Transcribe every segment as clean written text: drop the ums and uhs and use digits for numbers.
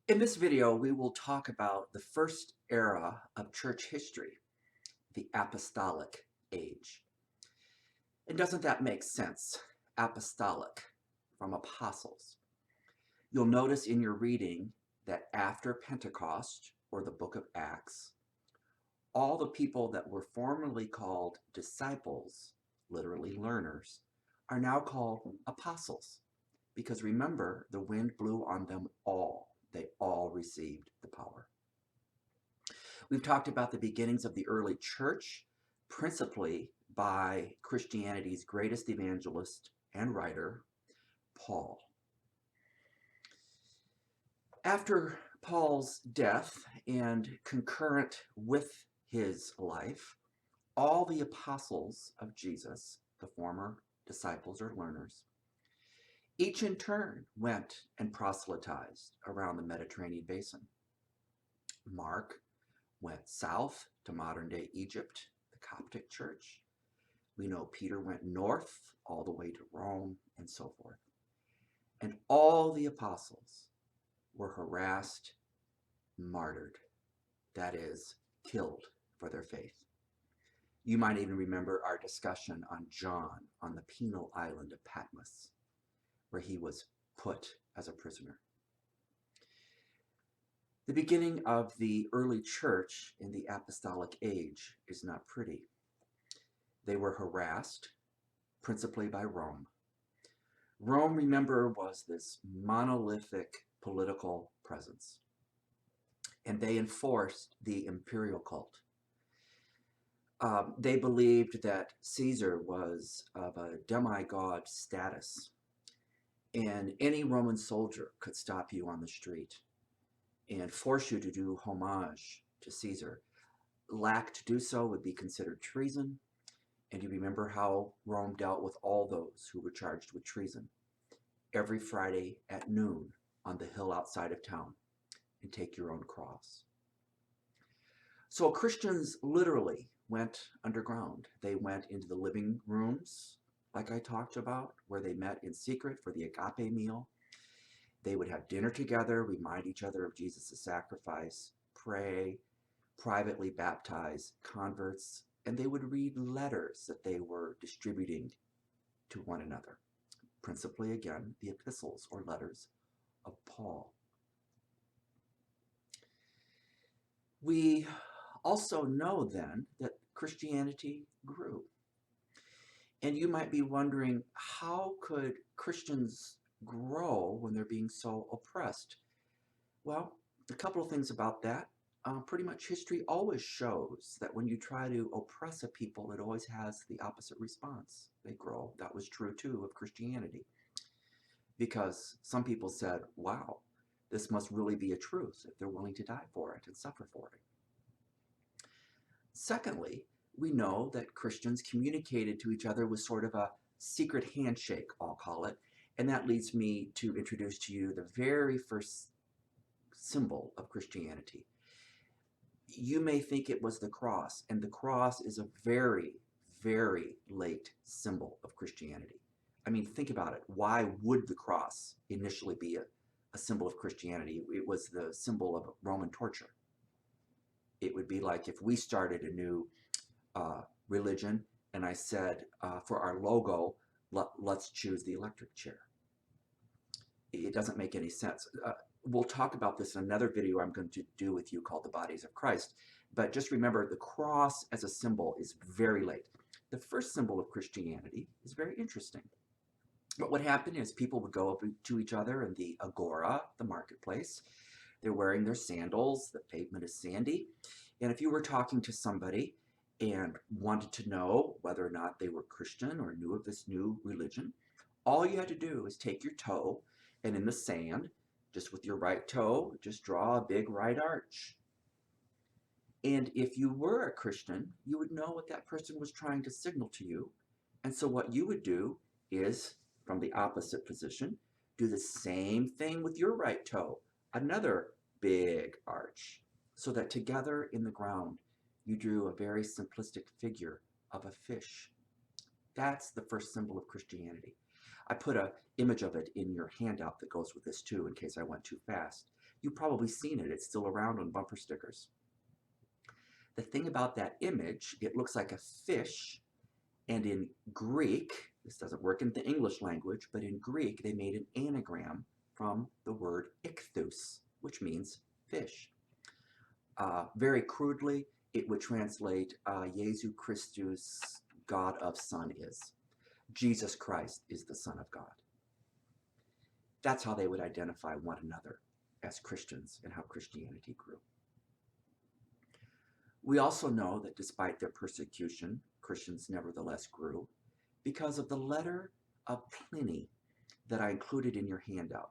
In this video, we will talk about the first era of church history, the Apostolic Age. And doesn't that make sense? Apostolic, from apostles. You'll notice in your reading that after Pentecost, or the book of Acts, all the people that were formerly called disciples, literally learners, are now called apostles. Because remember, the wind blew on them all. They all received the power. We've talked about the beginnings of the early church, principally by Christianity's greatest evangelist and writer, Paul. After Paul's death and concurrent with his life, all the apostles of Jesus, the former disciples or learners, each in turn went and proselytized around the Mediterranean basin. Mark went south to modern-day Egypt, the Coptic Church. We know Peter went north all the way to Rome and so forth. And all the apostles were harassed, martyred, that is, killed for their faith. You might even remember our discussion on John on the penal island of Patmos, where he was put as a prisoner. The beginning of the early church in the Apostolic Age is not pretty. They were harassed, principally by Rome. Rome, remember, was this monolithic political presence, and they enforced the imperial cult. They believed that Caesar was of a demigod status, and any Roman soldier could stop you on the street and force you to do homage to Caesar. Lack to do so would be considered treason, and you remember how Rome dealt with all those who were charged with treason. Every Friday at noon on the hill outside of town, and take your own cross. So Christians literally went underground. They went into the living rooms, like I talked about, where they met in secret for the agape meal. They would have dinner together, remind each other of Jesus' sacrifice, pray, privately baptize converts, and they would read letters that they were distributing to one another. Principally, again, the epistles or letters of Paul. We also know then that Christianity grew. And you might be wondering, how could Christians grow when they're being so oppressed? Well, a couple of things about that. Pretty much history always shows that when you try to oppress a people, it always has the opposite response. They grow. That was true too of Christianity. Because some people said, wow, this must really be a truth if they're willing to die for it and suffer for it. Secondly, we know that Christians communicated to each other with sort of a secret handshake, I'll call it, and that leads me to introduce to you the very first symbol of Christianity. You may think it was the cross, and the cross is a very, very late symbol of Christianity. I mean, think about it. Why would the cross initially be a symbol of Christianity? It was the symbol of Roman torture. It would be like if we started a new religion and I said, for our logo, let's choose the electric chair. It doesn't make any sense. We'll talk about this in another video I'm going to do with you called The Bodies of Christ. But just remember, the cross as a symbol is very late. The first symbol of Christianity is very interesting. But what happened is people would go up to each other in the agora, the marketplace. They're wearing their sandals. The pavement is sandy. And if you were talking to somebody and wanted to know whether or not they were Christian or knew of this new religion, all you had to do is take your toe and in the sand, just with your right toe, just draw a big right arch. And if you were a Christian, you would know what that person was trying to signal to you. And so what you would do is, from the opposite position, do the same thing with your right toe, another big arch, so that together in the ground, you drew a very simplistic figure of a fish. That's the first symbol of Christianity. I put an image of it in your handout that goes with this too, in case I went too fast. You've probably seen it. It's still around on bumper stickers. The thing about that image, it looks like a fish, and in Greek, this doesn't work in the English language, but in Greek, they made an anagram from the word ichthus, which means fish. Very crudely, it would translate Jesu Christus, God of Son is. Jesus Christ is the Son of God. That's how they would identify one another as Christians and how Christianity grew. We also know that despite their persecution, Christians nevertheless grew because of the letter of Pliny that I included in your handout.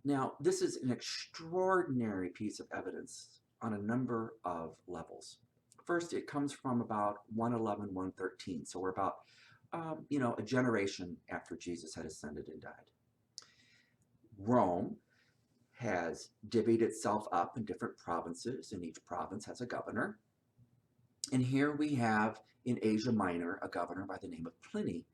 Now, this is an extraordinary piece of evidence on a number of levels. First, it comes from about 111, 113, so we're about a generation after Jesus had ascended and died. Rome has divvied itself up in different provinces, and each province has a governor. And here we have in Asia Minor a governor by the name of Pliny.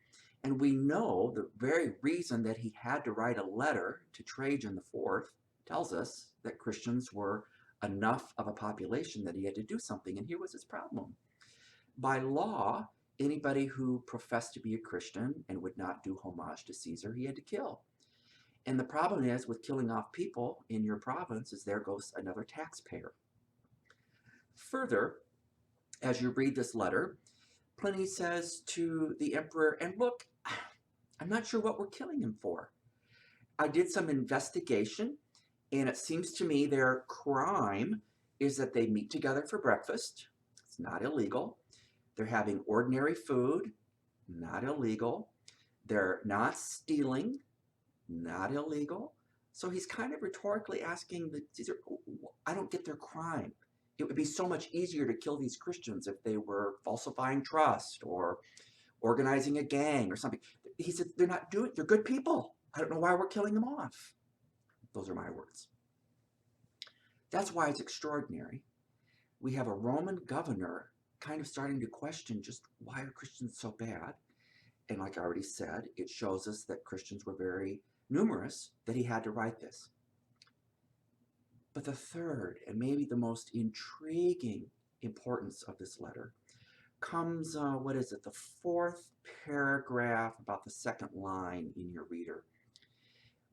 And we know the very reason that he had to write a letter to Trajan IV tells us that Christians were enough of a population that he had to do something. And here was his problem. By law, anybody who professed to be a Christian and would not do homage to Caesar, he had to kill. And the problem is with killing off people in your province is there goes another taxpayer. Further, as you read this letter, Pliny says to the emperor, and look, I'm not sure what we're killing him for. I did some investigation, and it seems to me their crime is that they meet together for breakfast. It's not illegal. They're having ordinary food, not illegal. They're not stealing, not illegal. So he's kind of rhetorically asking Caesar, I don't get their crime. It would be so much easier to kill these Christians if they were falsifying trust or organizing a gang or something. He said, they're good people. I don't know why we're killing them off. Those are my words. That's why it's extraordinary. We have a Roman governor kind of starting to question just why are Christians so bad? And like I already said, it shows us that Christians were very numerous, that he had to write this. But the third, and maybe the most intriguing importance of this letter, comes, the fourth paragraph, about the second line in your reader,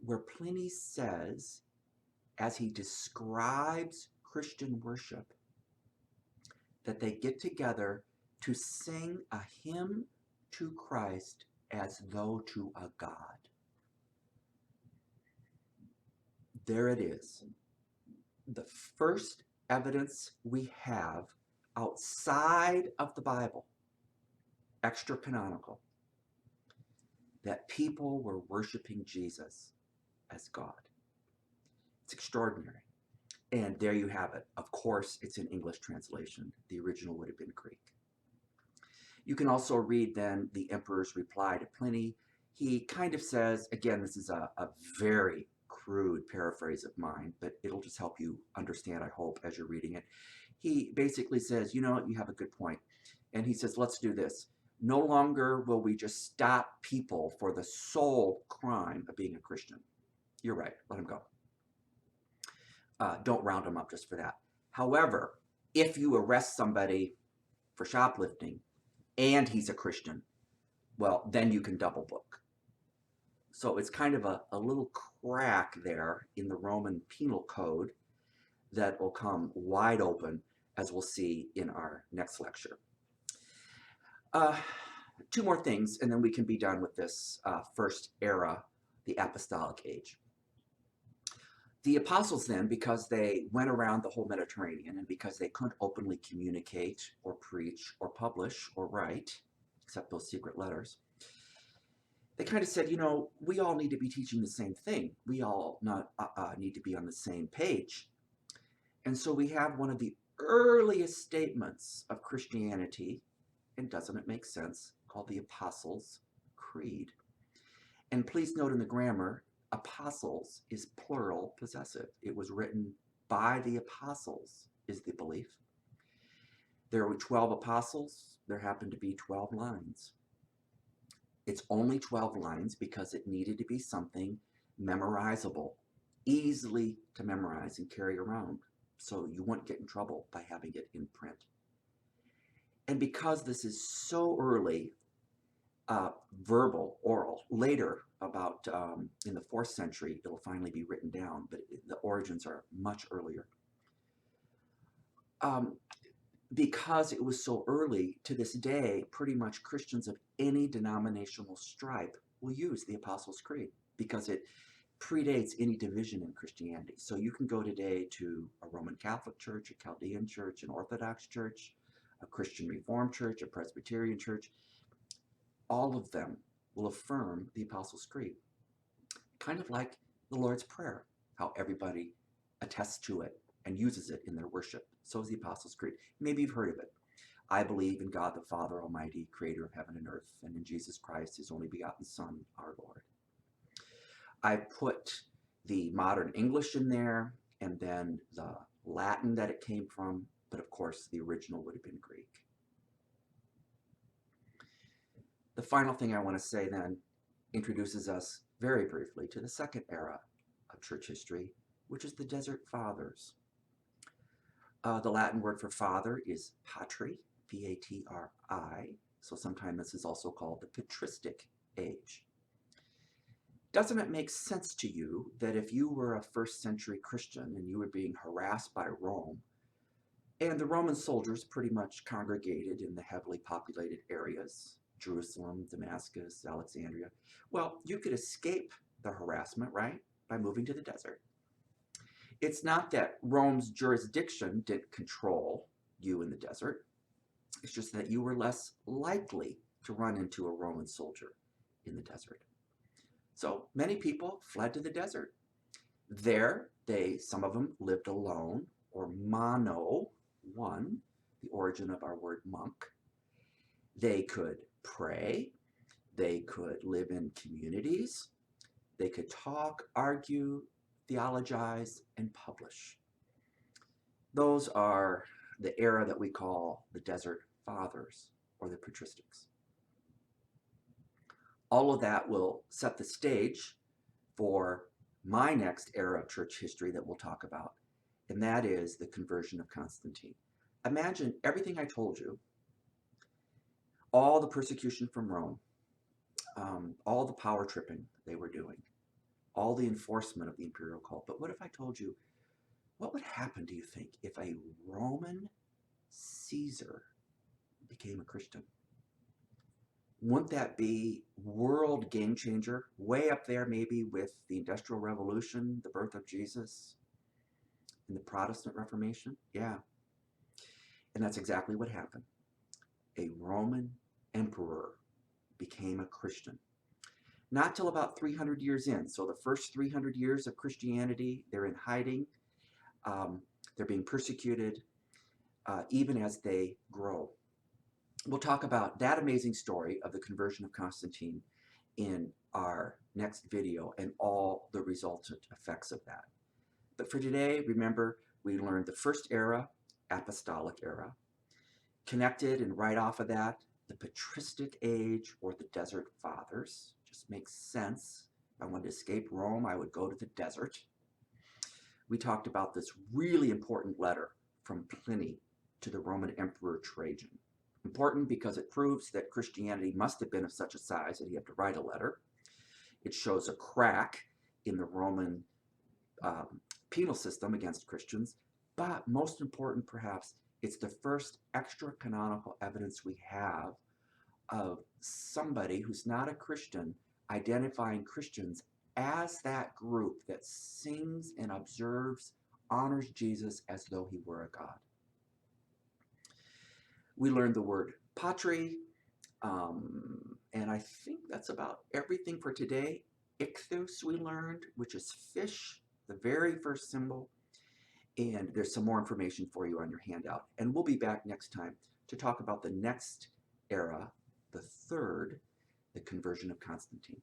where Pliny says, as he describes Christian worship, that they get together to sing a hymn to Christ as though to a god. There it is. The first evidence we have outside of the Bible, extra-canonical, that people were worshiping Jesus as God. It's extraordinary. And there you have it. Of course, it's an English translation. The original would have been Greek. You can also read then the emperor's reply to Pliny. He kind of says, again, this is a very crude paraphrase of mine, but it'll just help you understand, I hope, as you're reading it. He basically says, you have a good point. And he says, let's do this. No longer will we just stop people for the sole crime of being a Christian. You're right. Let them go. Don't round them up just for that. However, if you arrest somebody for shoplifting and he's a Christian, well, then you can double book. So it's kind of a little crack there in the Roman penal code that will come wide open, as we'll see in our next lecture. Two more things, and then we can be done with this first era, the Apostolic Age. The apostles then, because they went around the whole Mediterranean and because they couldn't openly communicate or preach or publish or write, except those secret letters, they kind of said, we all need to be teaching the same thing. We all need to be on the same page. And so we have one of the earliest statements of Christianity, and doesn't it make sense, called the Apostles' Creed. And please note in the grammar, apostles is plural possessive. It was written by the apostles, is the belief. There were 12 apostles. There happened to be 12 lines. It's only 12 lines because it needed to be something memorizable. easily to memorize and carry around, so you wouldn't get in trouble by having it in print. And because this is so early, verbal, oral, later, about in the 4th century, it'll finally be written down, but the origins are much earlier. Because it was so early, to this day, pretty much Christians of any denominational stripe will use the Apostles' Creed because it predates any division in Christianity. So you can go today to a Roman Catholic church, a Chaldean church, an Orthodox church, a Christian Reformed church, a Presbyterian church. All of them will affirm the Apostles' Creed. Kind of like the Lord's Prayer, how everybody attests to it and uses it in their worship. So is the Apostles' Creed. Maybe you've heard of it. I believe in God the Father Almighty, creator of heaven and earth, and in Jesus Christ, his only begotten Son, our Lord. I put the modern English in there, and then the Latin that it came from, but of course the original would have been Greek. The final thing I want to say then introduces us very briefly to the second era of church history, which is the Desert Fathers. The Latin word for father is patri, P-A-T-R-I, so sometimes this is also called the Patristic Age. Doesn't it make sense to you that if you were a 1st century Christian and you were being harassed by Rome, and the Roman soldiers pretty much congregated in the heavily populated areas, Jerusalem, Damascus, Alexandria, well, you could escape the harassment, right, by moving to the desert. It's not that Rome's jurisdiction didn't control you in the desert. It's just that you were less likely to run into a Roman soldier in the desert. So many people fled to the desert. There, some of them lived alone, or mono, one, the origin of our word monk. They could pray. They could live in communities. They could talk, argue, theologize, and publish. Those are the era that we call the Desert Fathers, or the Patristics. All of that will set the stage for my next era of church history that we'll talk about, and that is the conversion of Constantine. Imagine everything I told you, all the persecution from Rome, all the power tripping they were doing, all the enforcement of the imperial cult. But what if I told you, what would happen, do you think, if a Roman Caesar became a Christian? Wouldn't that be world game changer? Way up there maybe with the Industrial Revolution, the birth of Jesus, and the Protestant Reformation? Yeah. And that's exactly what happened. A Roman emperor became a Christian. Not till about 300 years in. So the first 300 years of Christianity, they're in hiding. They're being persecuted even as they grow. We'll talk about that amazing story of the conversion of Constantine in our next video and all the resultant effects of that. But for today, remember, we learned the first era, Apostolic era. Connected and right off of that, the Patristic Age, or the Desert Fathers. Just makes sense. If I wanted to escape Rome, I would go to the desert. We talked about this really important letter from Pliny to the Roman Emperor Trajan. Important because it proves that Christianity must have been of such a size that he had to write a letter. It shows a crack in the Roman penal system against Christians, but most important perhaps, it's the first extra-canonical evidence we have of somebody who's not a Christian identifying Christians as that group that sings and observes, honors Jesus as though he were a god. We learned the word patri, and I think that's about everything for today. Ichthus we learned, which is fish, the very first symbol, and there's some more information for you on your handout. And we'll be back next time to talk about the next era, the third, the conversion of Constantine.